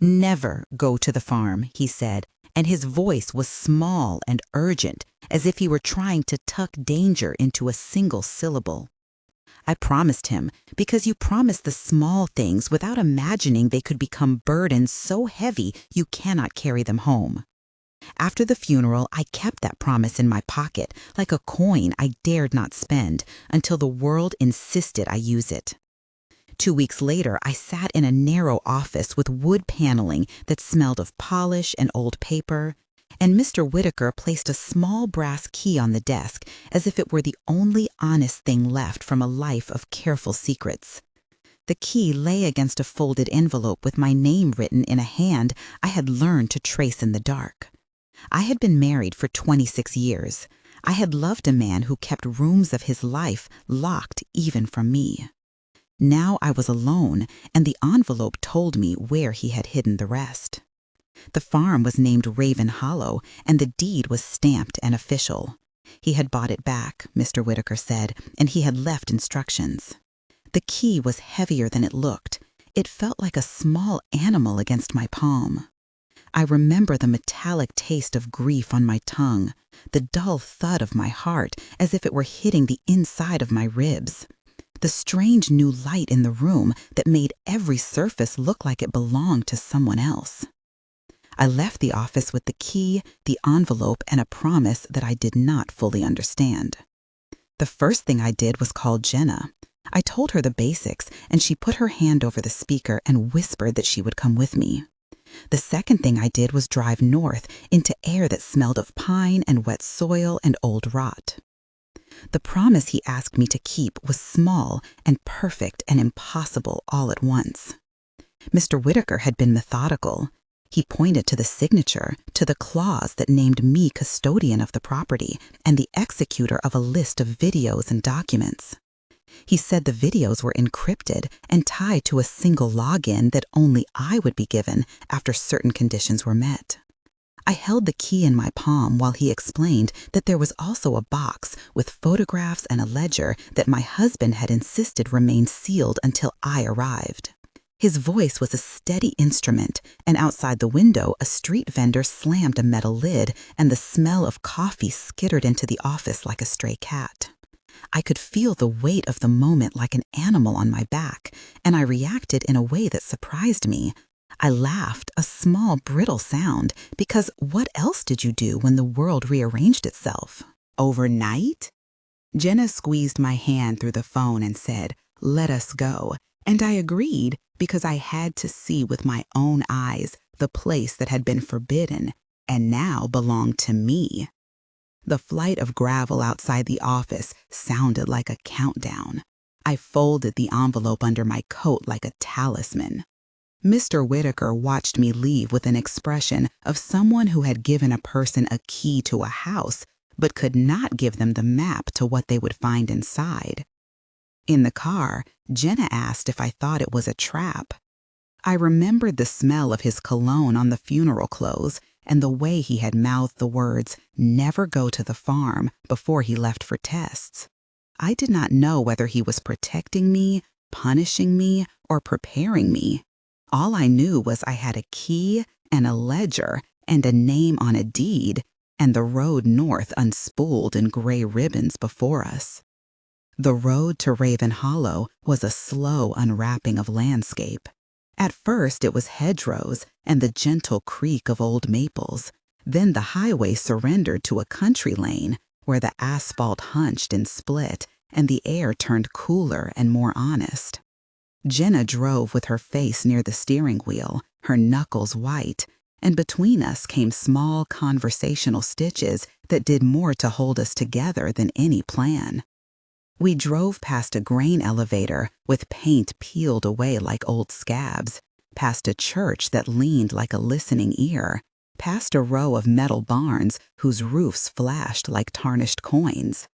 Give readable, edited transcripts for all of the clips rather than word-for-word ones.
"Never go to the farm," he said, and his voice was small and urgent, as if he were trying to tuck danger into a single syllable. I promised him, because you promise the small things without imagining they could become burdens so heavy you cannot carry them home. After the funeral, I kept that promise in my pocket, like a coin I dared not spend, until the world insisted I use it. 2 weeks later, I sat in a narrow office with wood paneling that smelled of polish and old paper, and Mr. Whitaker placed a small brass key on the desk as if it were the only honest thing left from a life of careful secrets. The key lay against a folded envelope with my name written in a hand I had learned to trace in the dark. I had been married for 26 years. I had loved a man who kept rooms of his life locked even from me. Now I was alone, and the envelope told me where he had hidden the rest. The farm was named Raven Hollow, and the deed was stamped and official. He had bought it back, Mr. Whitaker said, and he had left instructions. The key was heavier than it looked. It felt like a small animal against my palm. I remember the metallic taste of grief on my tongue, the dull thud of my heart as if it were hitting the inside of my ribs, the strange new light in the room that made every surface look like it belonged to someone else. I left the office with the key, the envelope, and a promise that I did not fully understand. The first thing I did was call Jenna. I told her the basics, and she put her hand over the speaker and whispered that she would come with me. The second thing I did was drive north into air that smelled of pine and wet soil and old rot. The promise he asked me to keep was small and perfect and impossible all at once. Mr. Whitaker had been methodical. He pointed to the signature, to the clause that named me custodian of the property and the executor of a list of videos and documents. He said the videos were encrypted and tied to a single login that only I would be given after certain conditions were met. I held the key in my palm while he explained that there was also a box with photographs and a ledger that my husband had insisted remained sealed until I arrived. His voice was a steady instrument, and outside the window a street vendor slammed a metal lid, and the smell of coffee skittered into the office like a stray cat. I could feel the weight of the moment like an animal on my back, and I reacted in a way that surprised me. I laughed, a small, brittle sound, because what else did you do when the world rearranged itself? Overnight? Jenna squeezed my hand through the phone and said, "Let us go," and I agreed because I had to see with my own eyes the place that had been forbidden and now belonged to me. The flight of gravel outside the office sounded like a countdown. I folded the envelope under my coat like a talisman. Mr. Whitaker watched me leave with an expression of someone who had given a person a key to a house but could not give them the map to what they would find inside. In the car, Jenna asked if I thought it was a trap. I remembered the smell of his cologne on the funeral clothes and the way he had mouthed the words, "Never go to the farm," before he left for tests. I did not know whether he was protecting me, punishing me, or preparing me. All I knew was I had a key and a ledger and a name on a deed, and the road north unspooled in gray ribbons before us. The road to Raven Hollow was a slow unwrapping of landscape. At first it was hedgerows and the gentle creak of old maples. Then the highway surrendered to a country lane where the asphalt hunched and split and the air turned cooler and more honest. Jenna drove with her face near the steering wheel, her knuckles white, and between us came small conversational stitches that did more to hold us together than any plan. We drove past a grain elevator with paint peeled away like old scabs, past a church that leaned like a listening ear, past a row of metal barns whose roofs flashed like tarnished coins.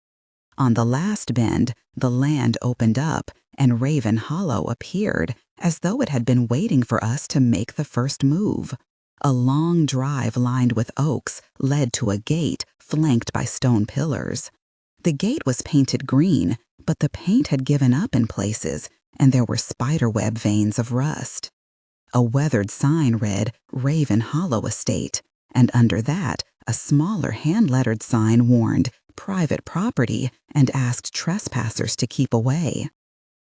On the last bend, the land opened up and Raven Hollow appeared as though it had been waiting for us to make the first move. A long drive lined with oaks led to a gate flanked by stone pillars. The gate was painted green, but the paint had given up in places, and there were spiderweb veins of rust. A weathered sign read Raven Hollow Estate, and under that, a smaller hand-lettered sign warned private property and asked trespassers to keep away.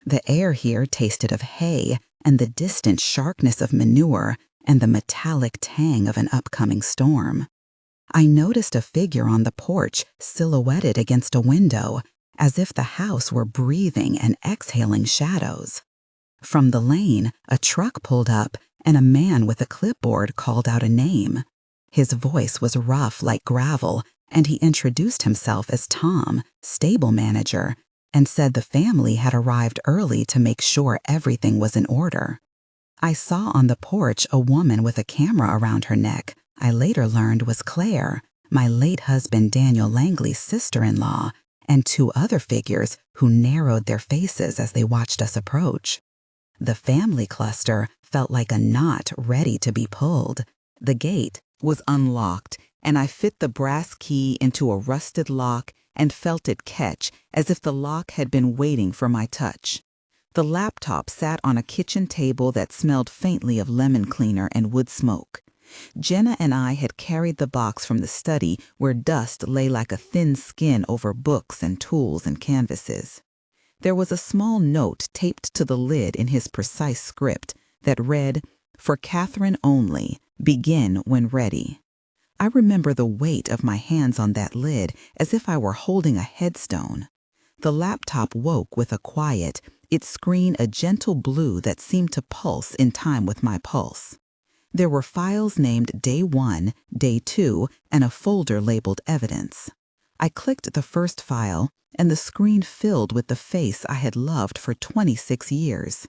The air here tasted of hay and the distant sharpness of manure and the metallic tang of an upcoming storm. I noticed a figure on the porch silhouetted against a window, as if the house were breathing and exhaling shadows. From the lane, a truck pulled up, and a man with a clipboard called out a name. His voice was rough like gravel, and he introduced himself as Tom, stable manager, and said the family had arrived early to make sure everything was in order. I saw on the porch a woman with a camera around her neck. I later learned was Claire, my late husband Daniel Langley's sister-in-law, and two other figures who narrowed their faces as they watched us approach. The family cluster felt like a knot ready to be pulled. The gate was unlocked, and I fit the brass key into a rusted lock and felt it catch as if the lock had been waiting for my touch. The laptop sat on a kitchen table that smelled faintly of lemon cleaner and wood smoke. Jenna and I had carried the box from the study where dust lay like a thin skin over books and tools and canvases. There was a small note taped to the lid in his precise script that read, "For Catherine only, begin when ready." I remember the weight of my hands on that lid as if I were holding a headstone. The laptop woke with a quiet, its screen a gentle blue that seemed to pulse in time with my pulse. There were files named Day 1, Day 2, and a folder labeled Evidence. I clicked the first file, and the screen filled with the face I had loved for 26 years.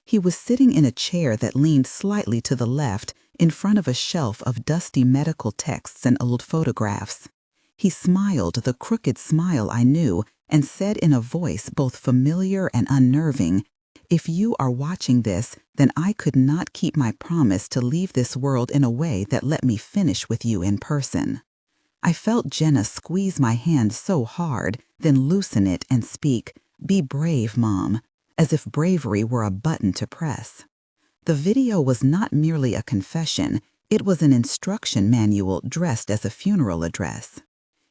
He was sitting in a chair that leaned slightly to the left in front of a shelf of dusty medical texts and old photographs. He smiled the crooked smile I knew and said in a voice both familiar and unnerving, "If you are watching this, then I could not keep my promise to leave this world in a way that let me finish with you in person." I felt Jenna squeeze my hand so hard, then loosen it and speak, "Be brave, Mom," as if bravery were a button to press. The video was not merely a confession, it was an instruction manual dressed as a funeral address.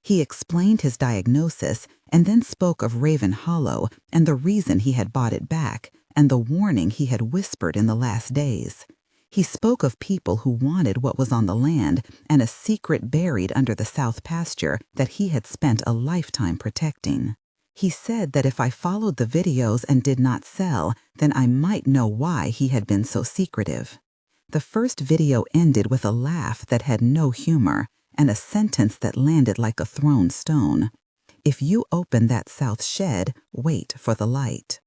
He explained his diagnosis and then spoke of Raven Hollow and the reason he had bought it back and the warning he had whispered in the last days. He spoke of people who wanted what was on the land and a secret buried under the south pasture that he had spent a lifetime protecting. He said that if I followed the videos and did not sell, then I might know why he had been so secretive. The first video ended with a laugh that had no humor and a sentence that landed like a thrown stone. "If you open that south shed, wait for the light."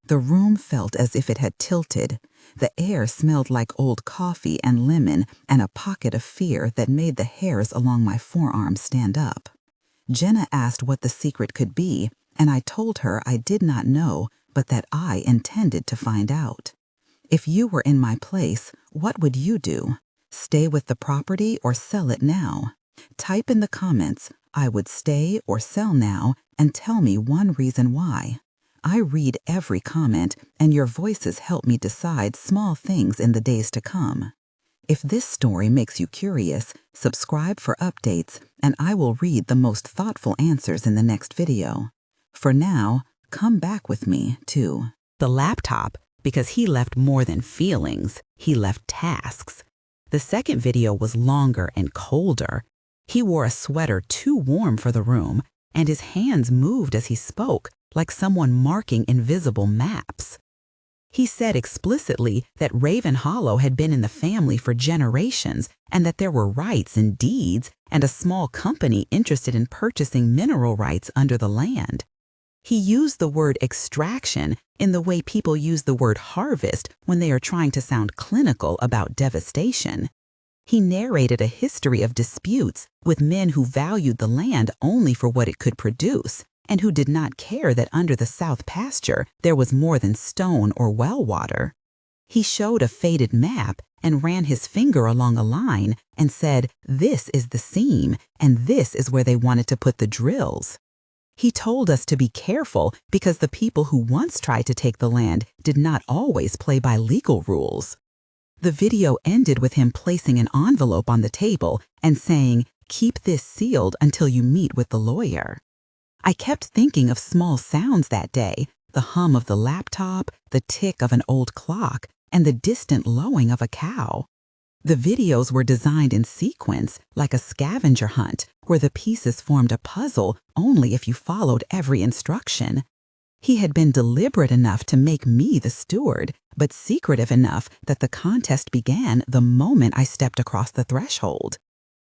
The room felt as if it had tilted. The air smelled like old coffee and lemon and a pocket of fear that made the hairs along my forearms stand up. Jenna asked what the secret could be, and I told her I did not know, but that I intended to find out. If you were in my place, what would you do? Stay with the property or sell it now? Type in the comments, "I would stay or sell now," and tell me one reason why. I read every comment, and your voices help me decide small things in the days to come. If this story makes you curious, subscribe for updates, and I will read the most thoughtful answers in the next video. For now, come back with me to the laptop, because he left more than feelings, he left tasks. The second video was longer and colder. He wore a sweater too warm for the room, and his hands moved as he spoke, like someone marking invisible maps. He said explicitly that Raven Hollow had been in the family for generations and that there were rights and deeds and a small company interested in purchasing mineral rights under the land. He used the word extraction in the way people use the word harvest when they are trying to sound clinical about devastation. He narrated a history of disputes with men who valued the land only for what it could produce and who did not care that under the south pasture there was more than stone or well water. He showed a faded map and ran his finger along a line and said, "This is the seam, and this is where they wanted to put the drills." He told us to be careful because the people who once tried to take the land did not always play by legal rules. The video ended with him placing an envelope on the table and saying, "Keep this sealed until you meet with the lawyer." I kept thinking of small sounds that day, the hum of the laptop, the tick of an old clock, and the distant lowing of a cow. The videos were designed in sequence, like a scavenger hunt, where the pieces formed a puzzle only if you followed every instruction. He had been deliberate enough to make me the steward, but secretive enough that the contest began the moment I stepped across the threshold.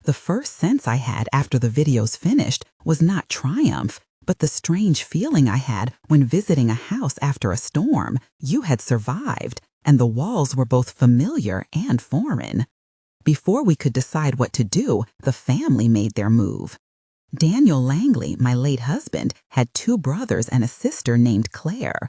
The first sense I had after the videos finished was not triumph, but the strange feeling I had when visiting a house after a storm. You had survived, and the walls were both familiar and foreign. Before we could decide what to do, the family made their move. Daniel Langley, my late husband, had 2 brothers and a sister named Claire.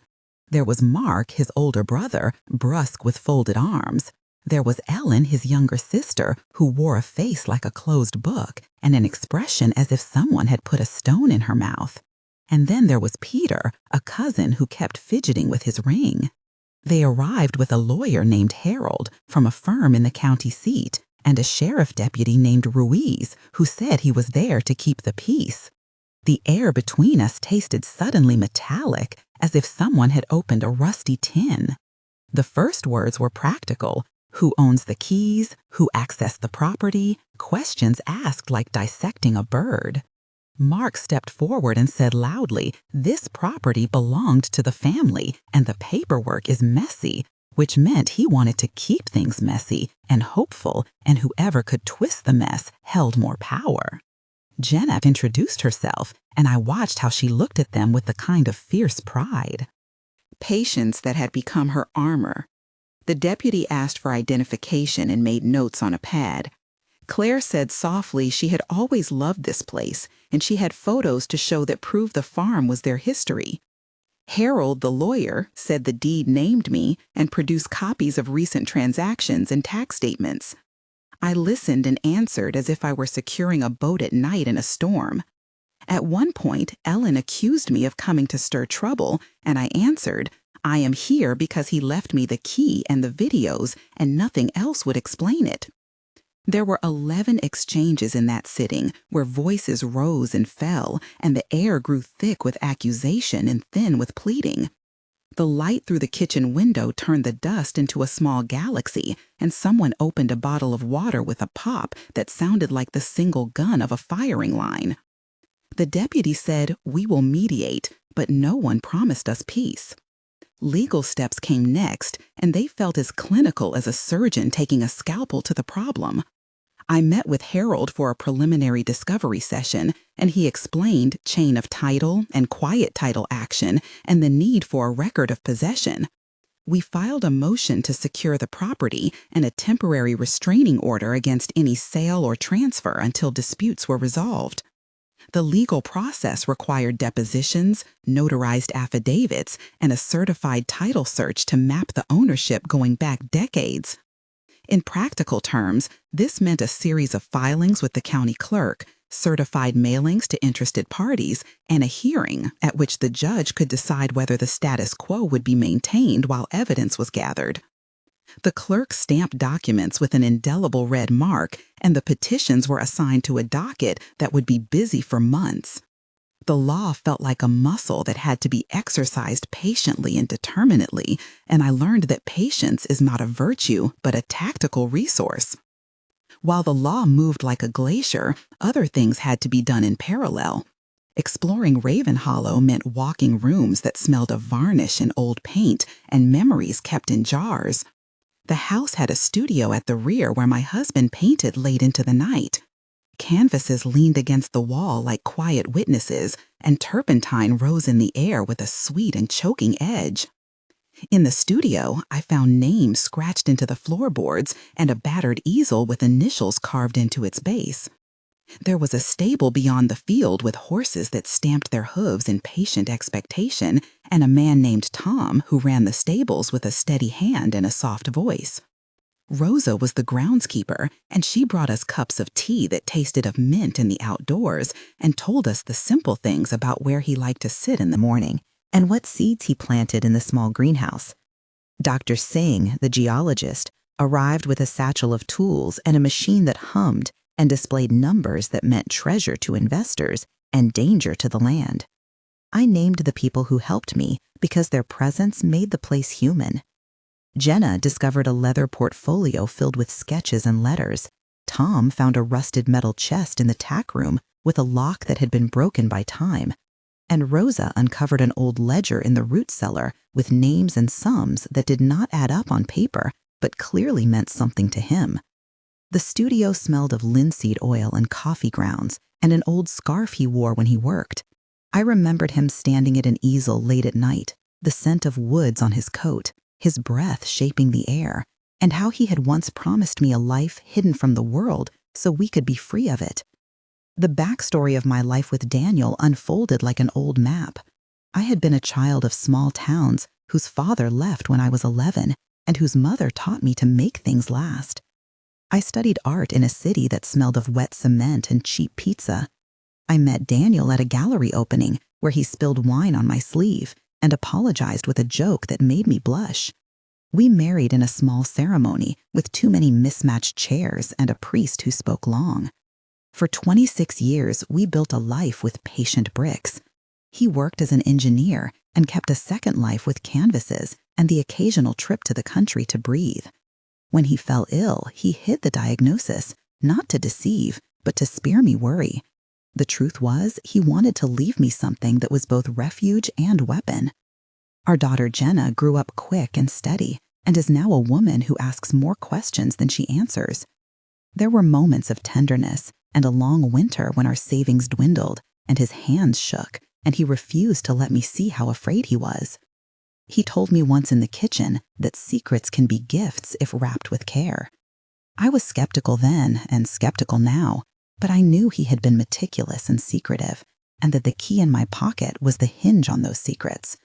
There was Mark, his older brother, brusque with folded arms. There was Ellen, his younger sister, who wore a face like a closed book and an expression as if someone had put a stone in her mouth. And then there was Peter, a cousin who kept fidgeting with his ring. They arrived with a lawyer named Harold from a firm in the county seat and a sheriff deputy named Ruiz who said he was there to keep the peace. The air between us tasted suddenly metallic, as if someone had opened a rusty tin. The first words were practical. Who owns the keys? Who accessed the property? Questions asked like dissecting a bird. Mark stepped forward and said loudly, "This property belonged to the family, and the paperwork is messy," which meant he wanted to keep things messy and hopeful, and whoever could twist the mess held more power. Jenna introduced herself, and I watched how she looked at them with the kind of fierce pride. Patience that had become her armor. The deputy asked for identification and made notes on a pad. Claire said softly she had always loved this place, and she had photos to show that proved the farm was their history. Harold, the lawyer, said the deed named me and produced copies of recent transactions and tax statements. I listened and answered as if I were securing a boat at night in a storm. At one point, Ellen accused me of coming to stir trouble, and I answered, "I am here because he left me the key and the videos, and nothing else would explain it." There were 11 exchanges in that sitting where voices rose and fell, and the air grew thick with accusation and thin with pleading. The light through the kitchen window turned the dust into a small galaxy, and someone opened a bottle of water with a pop that sounded like the single gun of a firing line. The deputy said, "We will mediate," but no one promised us peace. Legal steps came next, and they felt as clinical as a surgeon taking a scalpel to the problem. I met with Harold for a preliminary discovery session, and he explained chain of title and quiet title action and the need for a record of possession. We filed a motion to secure the property and a temporary restraining order against any sale or transfer until disputes were resolved. The legal process required depositions, notarized affidavits, and a certified title search to map the ownership going back decades. In practical terms, this meant a series of filings with the county clerk, certified mailings to interested parties, and a hearing at which the judge could decide whether the status quo would be maintained while evidence was gathered. The clerk stamped documents with an indelible red mark, and the petitions were assigned to a docket that would be busy for months. The law felt like a muscle that had to be exercised patiently and determinedly, and I learned that patience is not a virtue, but a tactical resource. While the law moved like a glacier, other things had to be done in parallel. Exploring Raven Hollow meant walking rooms that smelled of varnish and old paint and memories kept in jars. The house had a studio at the rear where my husband painted late into the night. Canvases leaned against the wall like quiet witnesses, and turpentine rose in the air with a sweet and choking edge. In the studio, I found names scratched into the floorboards and a battered easel with initials carved into its base. There was a stable beyond the field with horses that stamped their hooves in patient expectation, and a man named Tom who ran the stables with a steady hand and a soft voice. Rosa was the groundskeeper, and she brought us cups of tea that tasted of mint in the outdoors and told us the simple things about where he liked to sit in the morning and what seeds he planted in the small greenhouse. Dr. Singh, the geologist, arrived with a satchel of tools and a machine that hummed and displayed numbers that meant treasure to investors and danger to the land. I named the people who helped me because their presence made the place human. Jenna discovered a leather portfolio filled with sketches and letters. Tom found a rusted metal chest in the tack room with a lock that had been broken by time. And Rosa uncovered an old ledger in the root cellar with names and sums that did not add up on paper, but clearly meant something to him. The studio smelled of linseed oil and coffee grounds and an old scarf he wore when he worked. I remembered him standing at an easel late at night, the scent of woods on his coat, his breath shaping the air, and how he had once promised me a life hidden from the world so we could be free of it. The backstory of my life with Daniel unfolded like an old map. I had been a child of small towns whose father left when I was 11 and whose mother taught me to make things last. I studied art in a city that smelled of wet cement and cheap pizza. I met Daniel at a gallery opening where he spilled wine on my sleeve and apologized with a joke that made me blush. We married in a small ceremony with too many mismatched chairs and a priest who spoke long. For 26 years, we built a life with patient bricks. He worked as an engineer and kept a second life with canvases and the occasional trip to the country to breathe. When he fell ill, he hid the diagnosis, not to deceive, but to spare me worry. The truth was, he wanted to leave me something that was both refuge and weapon. Our daughter Jenna grew up quick and steady and is now a woman who asks more questions than she answers. There were moments of tenderness and a long winter when our savings dwindled and his hands shook and he refused to let me see how afraid he was. He told me once in the kitchen that secrets can be gifts if wrapped with care. I was skeptical then and skeptical now, but I knew he had been meticulous and secretive, and that the key in my pocket was the hinge on those secrets.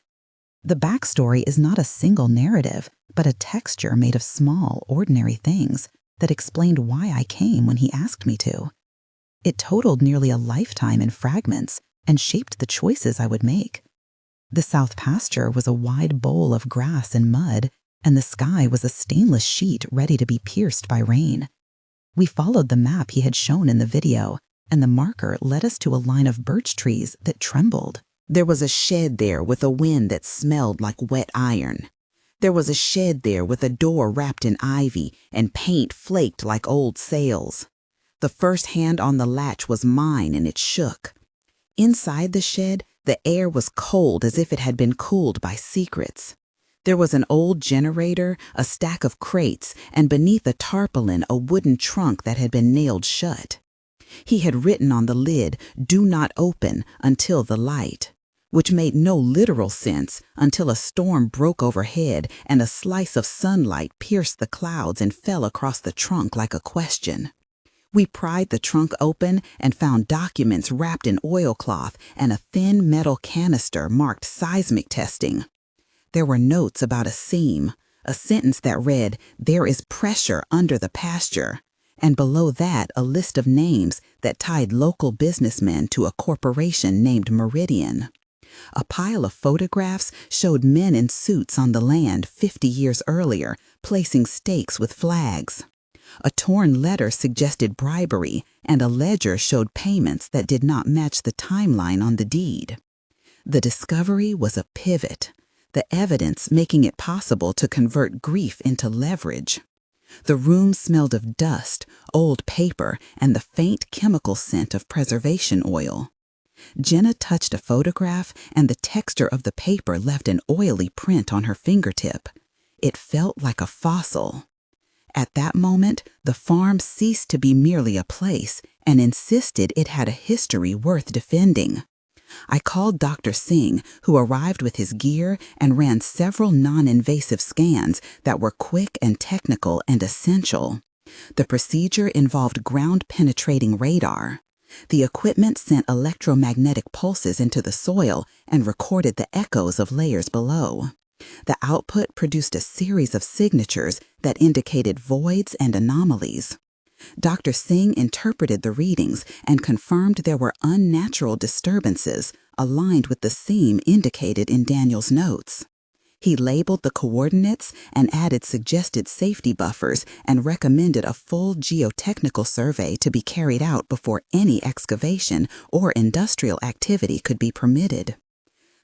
The backstory is not a single narrative, but a texture made of small, ordinary things that explained why I came when he asked me to. It totaled nearly a lifetime in fragments and shaped the choices I would make. The south pasture was a wide bowl of grass and mud, and the sky was a stainless sheet ready to be pierced by rain. We followed the map he had shown in the video, and the marker led us to a line of birch trees that trembled. There was a shed there with a wind that smelled like wet iron. There was a shed there with a door wrapped in ivy and paint flaked like old sails. The first hand on the latch was mine and it shook. Inside the shed, the air was cold as if it had been cooled by secrets. There was an old generator, a stack of crates, and beneath a tarpaulin a wooden trunk that had been nailed shut. He had written on the lid, "Do not open until the light," which made no literal sense until a storm broke overhead and a slice of sunlight pierced the clouds and fell across the trunk like a question. We pried the trunk open and found documents wrapped in oilcloth and a thin metal canister marked seismic testing. There were notes about a seam, a sentence that read, "There is pressure under the pasture," and below that a list of names that tied local businessmen to a corporation named Meridian. A pile of photographs showed men in suits on the land 50 years earlier, placing stakes with flags. A torn letter suggested bribery, and a ledger showed payments that did not match the timeline on the deed. The discovery was a pivot, the evidence making it possible to convert grief into leverage. The room smelled of dust, old paper, and the faint chemical scent of preservation oil. Jenna touched a photograph, and the texture of the paper left an oily print on her fingertip. It felt like a fossil. At that moment, the farm ceased to be merely a place and insisted it had a history worth defending. I called Dr. Singh, who arrived with his gear and ran several non-invasive scans that were quick and technical and essential. The procedure involved ground-penetrating radar. The equipment sent electromagnetic pulses into the soil and recorded the echoes of layers below. The output produced a series of signatures that indicated voids and anomalies. Dr. Singh interpreted the readings and confirmed there were unnatural disturbances aligned with the seam indicated in Daniel's notes. He labeled the coordinates and added suggested safety buffers and recommended a full geotechnical survey to be carried out before any excavation or industrial activity could be permitted.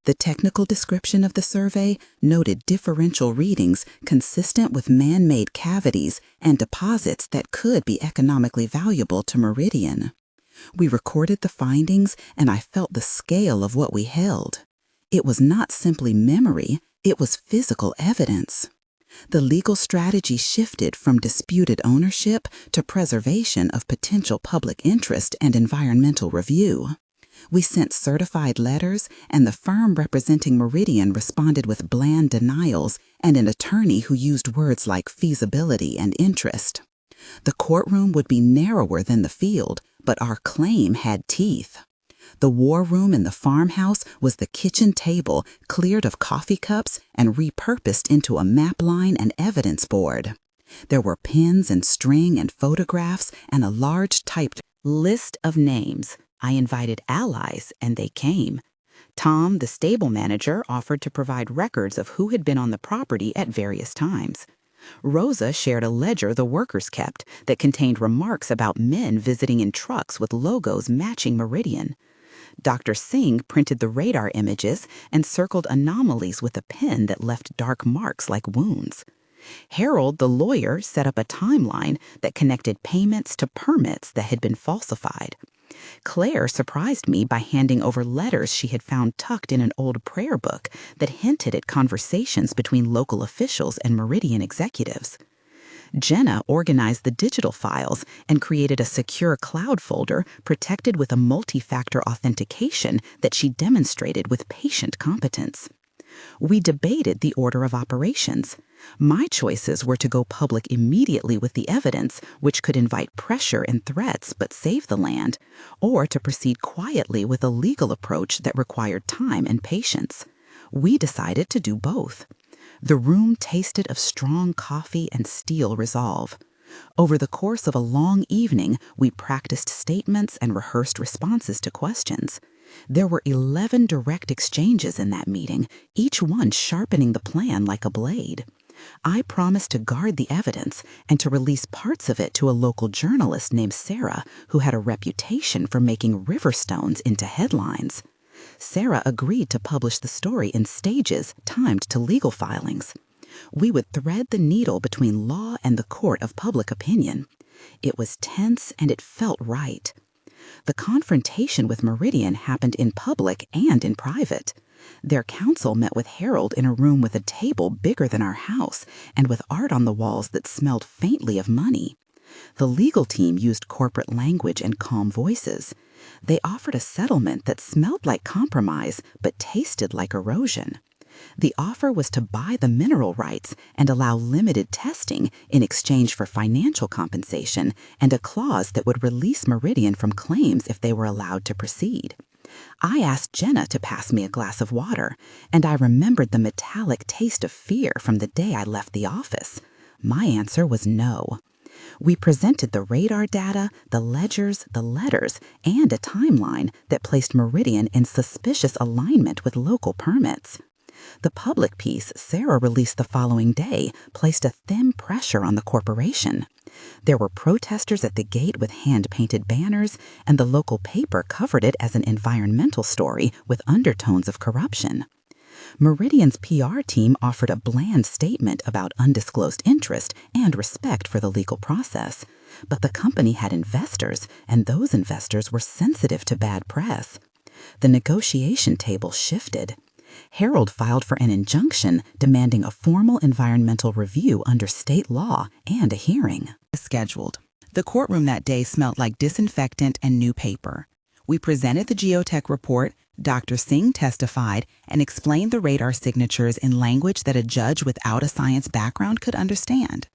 The technical description of the survey noted differential readings consistent with man-made cavities and deposits that could be economically valuable to Meridian. We recorded the findings, and I felt the scale of what we held. It was not simply memory, it was physical evidence. The legal strategy shifted from disputed ownership to preservation of potential public interest and environmental review. We sent certified letters, and the firm representing Meridian responded with bland denials and an attorney who used words like feasibility and interest. The courtroom would be narrower than the field, but our claim had teeth. The war room in the farmhouse was the kitchen table cleared of coffee cups and repurposed into a map line and evidence board. There were pens and string and photographs and a large typed list of names. I invited allies, and they came. Tom, the stable manager, offered to provide records of who had been on the property at various times. Rosa shared a ledger the workers kept that contained remarks about men visiting in trucks with logos matching Meridian. Dr. Singh printed the radar images and circled anomalies with a pen that left dark marks like wounds. Harold, the lawyer, set up a timeline that connected payments to permits that had been falsified. Claire surprised me by handing over letters she had found tucked in an old prayer book that hinted at conversations between local officials and Meridian executives. Jenna organized the digital files and created a secure cloud folder protected with a multi-factor authentication that she demonstrated with patient competence. We debated the order of operations. My choices were to go public immediately with the evidence, which could invite pressure and threats but save the land, or to proceed quietly with a legal approach that required time and patience. We decided to do both. The room tasted of strong coffee and steel resolve. Over the course of a long evening, we practiced statements and rehearsed responses to questions. There were 11 direct exchanges in that meeting, each one sharpening the plan like a blade. I promised to guard the evidence and to release parts of it to a local journalist named Sarah, who had a reputation for making river stones into headlines. Sarah agreed to publish the story in stages timed to legal filings. We would thread the needle between law and the court of public opinion. It was tense and it felt right. The confrontation with Meridian happened in public and in private. Their counsel met with Harold in a room with a table bigger than our house and with art on the walls that smelled faintly of money. The legal team used corporate language and calm voices. They offered a settlement that smelled like compromise but tasted like erosion. The offer was to buy the mineral rights and allow limited testing in exchange for financial compensation and a clause that would release Meridian from claims if they were allowed to proceed. I asked Jenna to pass me a glass of water, and I remembered the metallic taste of fear from the day I left the office. My answer was no. We presented the radar data, the ledgers, the letters, and a timeline that placed Meridian in suspicious alignment with local permits. The public piece Sarah released the following day placed a thin pressure on the corporation. There were protesters at the gate with hand-painted banners, and the local paper covered it as an environmental story with undertones of corruption. Meridian's PR team offered a bland statement about undisclosed interest and respect for the legal process, but the company had investors, and those investors were sensitive to bad press. The negotiation table shifted. Harold filed for an injunction demanding a formal environmental review under state law and a hearing. Scheduled. The courtroom that day smelled like disinfectant and new paper. We presented the geotech report, Dr. Singh testified, and explained the radar signatures in language that a judge without a science background could understand.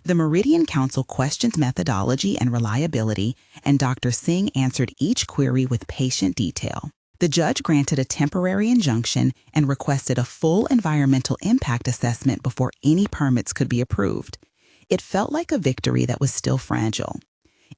The Meridian Council questioned methodology and reliability, and Dr. Singh answered each query with patient detail. The judge granted a temporary injunction and requested a full environmental impact assessment before any permits could be approved. It felt like a victory that was still fragile.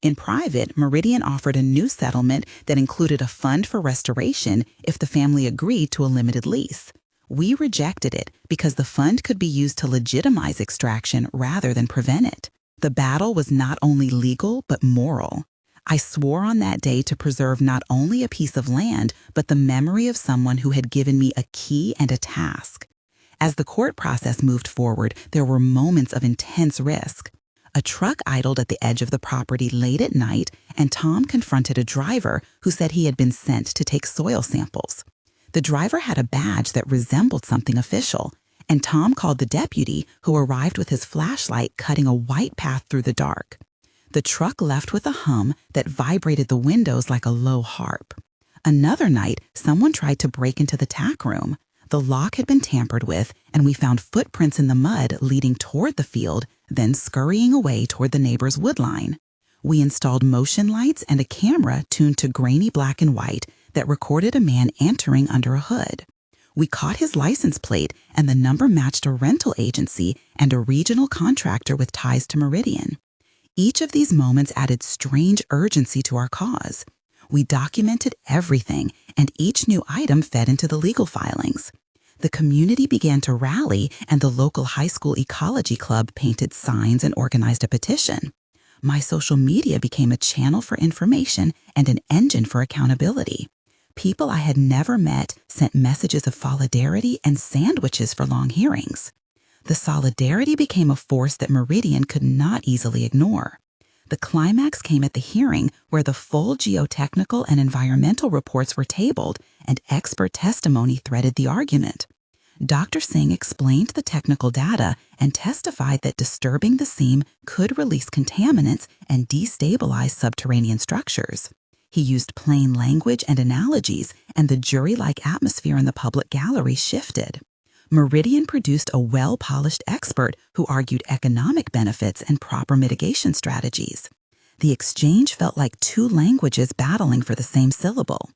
In private, Meridian offered a new settlement that included a fund for restoration if the family agreed to a limited lease. We rejected it because the fund could be used to legitimize extraction rather than prevent it. The battle was not only legal but moral. I swore on that day to preserve not only a piece of land, but the memory of someone who had given me a key and a task. As the court process moved forward, there were moments of intense risk. A truck idled at the edge of the property late at night, and Tom confronted a driver who said he had been sent to take soil samples. The driver had a badge that resembled something official, and Tom called the deputy, who arrived with his flashlight cutting a white path through the dark. The truck left with a hum that vibrated the windows like a low harp. Another night, someone tried to break into the tack room. The lock had been tampered with, and we found footprints in the mud leading toward the field, then scurrying away toward the neighbor's woodline. We installed motion lights and a camera tuned to grainy black and white that recorded a man entering under a hood. We caught his license plate, and the number matched a rental agency and a regional contractor with ties to Meridian. Each of these moments added strange urgency to our cause. We documented everything, and each new item fed into the legal filings. The community began to rally, and the local high school ecology club painted signs and organized a petition. My social media became a channel for information and an engine for accountability. People I had never met sent messages of solidarity and sandwiches for long hearings. The solidarity became a force that Meridian could not easily ignore. The climax came at the hearing, where the full geotechnical and environmental reports were tabled and expert testimony threaded the argument. Dr. Singh explained the technical data and testified that disturbing the seam could release contaminants and destabilize subterranean structures. He used plain language and analogies, and the jury-like atmosphere in the public gallery shifted. Meridian produced a well-polished expert who argued economic benefits and proper mitigation strategies. The exchange felt like two languages battling for the same syllable.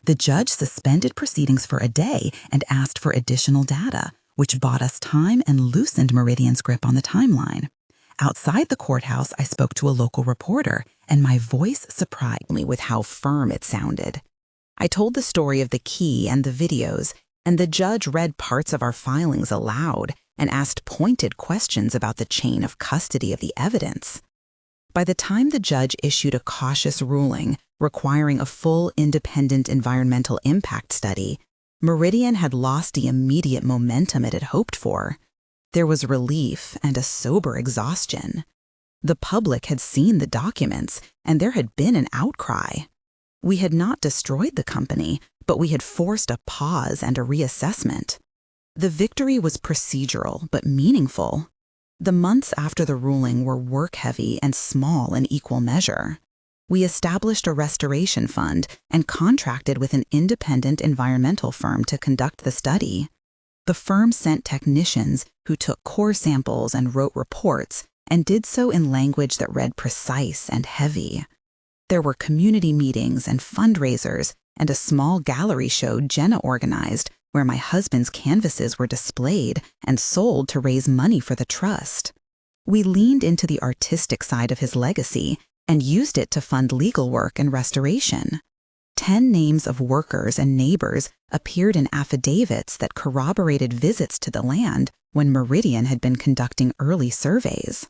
The judge suspended proceedings for a day and asked for additional data, which bought us time and loosened Meridian's grip on the timeline. Outside the courthouse, I spoke to a local reporter, and my voice surprised me with how firm it sounded. I told the story of the key and the videos, and the judge read parts of our filings aloud and asked pointed questions about the chain of custody of the evidence. By the time the judge issued a cautious ruling requiring a full independent environmental impact study, Meridian had lost the immediate momentum it had hoped for. There was relief and a sober exhaustion. The public had seen the documents, and there had been an outcry. We had not destroyed the company, but we had forced a pause and a reassessment. The victory was procedural but meaningful. The months after the ruling were work-heavy and small in equal measure. We established a restoration fund and contracted with an independent environmental firm to conduct the study. The firm sent technicians who took core samples and wrote reports, and did so in language that read precise and heavy. There were community meetings and fundraisers, and a small gallery show Jenna organized, where my husband's canvases were displayed and sold to raise money for the trust. We leaned into the artistic side of his legacy and used it to fund legal work and restoration. 10 names of workers and neighbors appeared in affidavits that corroborated visits to the land when Meridian had been conducting early surveys.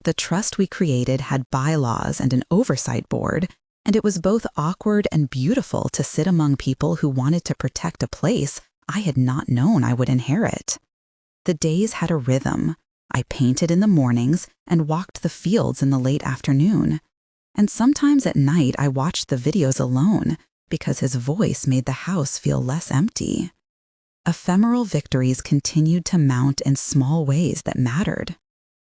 The trust we created had bylaws and an oversight board, and it was both awkward and beautiful to sit among people who wanted to protect a place I had not known I would inherit. The days had a rhythm. I painted in the mornings and walked the fields in the late afternoon. And sometimes at night I watched the videos alone because his voice made the house feel less empty. Ephemeral victories continued to mount in small ways that mattered.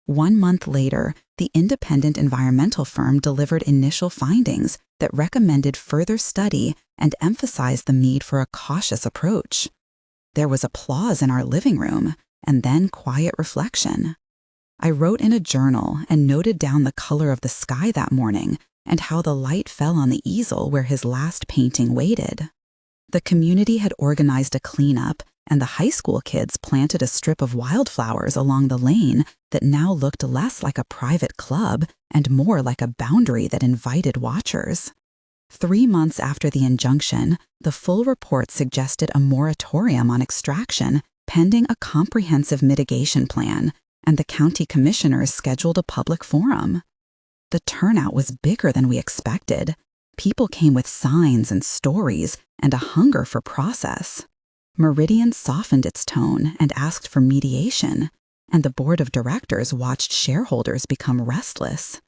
1 month later, the independent environmental firm delivered initial findings that recommended further study and emphasized the need for a cautious approach. There was applause in our living room, and then quiet reflection. I wrote in a journal and noted down the color of the sky that morning and how the light fell on the easel where his last painting waited. The community had organized a cleanup, and the high school kids planted a strip of wildflowers along the lane that now looked less like a private club and more like a boundary that invited watchers. 3 months after the injunction, the full report suggested a moratorium on extraction pending a comprehensive mitigation plan, and the county commissioners scheduled a public forum. The turnout was bigger than we expected. People came with signs and stories and a hunger for process. Meridian softened its tone and asked for mediation, and the board of directors watched shareholders become restless.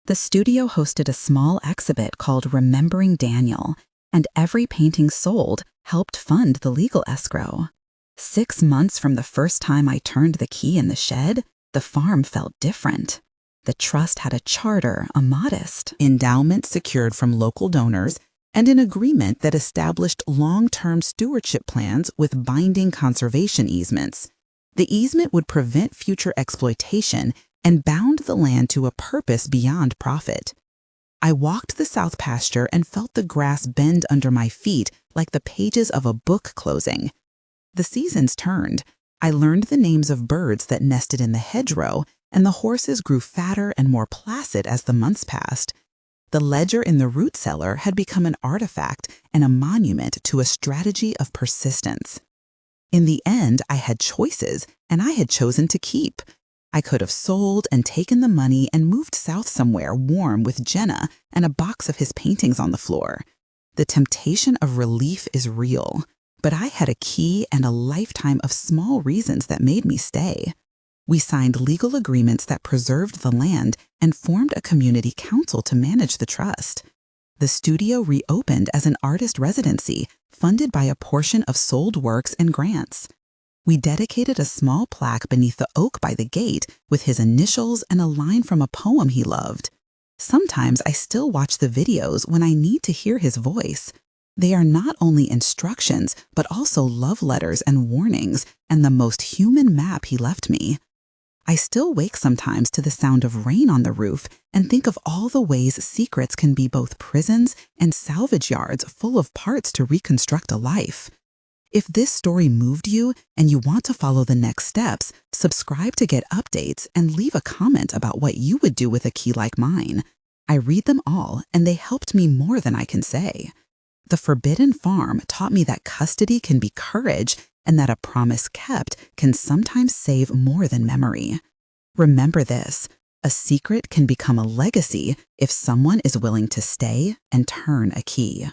The studio hosted a small exhibit called Remembering Daniel, and every painting sold helped fund the legal escrow. 6 months from the first time I turned the key in the shed, the farm felt different. The trust had a charter, a modest endowment secured from local donors, and an agreement that established long-term stewardship plans with binding conservation easements. The easement would prevent future exploitation and bound the land to a purpose beyond profit. I walked the south pasture and felt the grass bend under my feet like the pages of a book closing. The seasons turned. I learned the names of birds that nested in the hedgerow, and the horses grew fatter and more placid as the months passed. The ledger in the root cellar had become an artifact and a monument to a strategy of persistence. In the end, I had choices, and I had chosen to keep. I could have sold and taken the money and moved south somewhere warm with Jenna and a box of his paintings on the floor. The temptation of relief is real, but I had a key and a lifetime of small reasons that made me stay. We signed legal agreements that preserved the land and formed a community council to manage the trust. The studio reopened as an artist residency, funded by a portion of sold works and grants. We dedicated a small plaque beneath the oak by the gate with his initials and a line from a poem he loved. Sometimes I still watch the videos when I need to hear his voice. They are not only instructions, but also love letters and warnings, and the most human map he left me. I still wake sometimes to the sound of rain on the roof and think of all the ways secrets can be both prisons and salvage yards full of parts to reconstruct a life. If this story moved you and you want to follow the next steps, subscribe to get updates and leave a comment about what you would do with a key like mine. I read them all, and they helped me more than I can say. The Forbidden Farm taught me that custody can be courage and that a promise kept can sometimes save more than memory. Remember this: a secret can become a legacy if someone is willing to stay and turn a key.